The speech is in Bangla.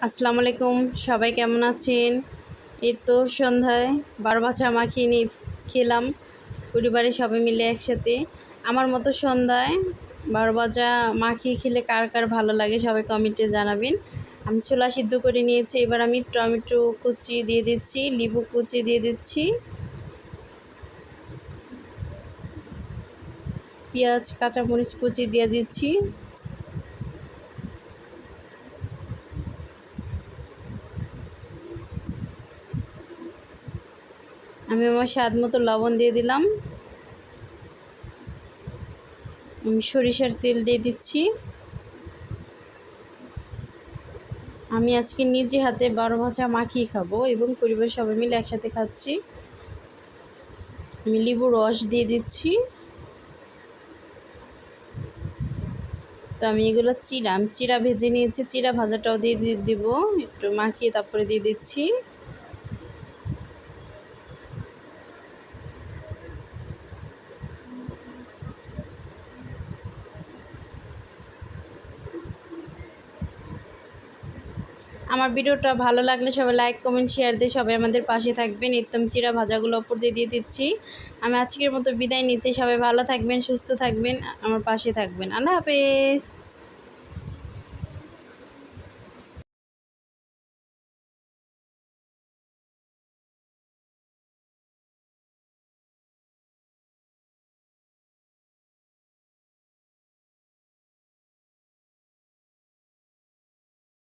আসসালামু আলাইকুম, সবাই কেমন আছেন? এই তো সন্ধ্যায় ১২ ভাজা মাখিয়ে খেলাম পরিবারের সবাই মিলে একসাথে। আমার মতো সন্ধ্যায় ১২ ভাজা মাখিয়ে খেলে কার কার ভালো লাগে সবাই কমেন্টে জানাবেন। আমি ছোলা সিদ্ধ করে নিয়েছি, এবার আমি টমেটো কুচি দিয়ে দিচ্ছি, লেবু কুচি দিয়ে দিচ্ছি, পেঁয়াজ কাঁচামরিচ কুচি দিয়ে দিচ্ছি। আমি আমার স্বাদ মতো লবণ দিয়ে দিলাম। আমি সরিষার তেল দিয়ে দিচ্ছি। আমি আজকে নিজে হাতে ১২ ভাজা মাখিয়ে খাবো এবং পরিবারের সবাই মিলে একসাথে খাচ্ছি। আমি লেবুর রস দিয়ে দিচ্ছি। তো আমি এগুলো চিরা ভেজে নিয়েছি, চিরা ভাজাটাও দিয়ে দিব, একটু মাখিয়ে তারপরে দিয়ে দিচ্ছি। আমার ভিডিওটা ভালো লাগলে সবাই লাইক কমেন্ট শেয়ার দিয়ে সবাই আমাদের পাশে থাকবেন। একদম চিরা ভাজাগুলো ওপর দিয়ে দিচ্ছি। আমি আজকের মতো বিদায় নিচ্ছি। সবাই ভালো থাকবেন, সুস্থ থাকবেন, আমার পাশে থাকবেন। আল্লাহ হাফেজ।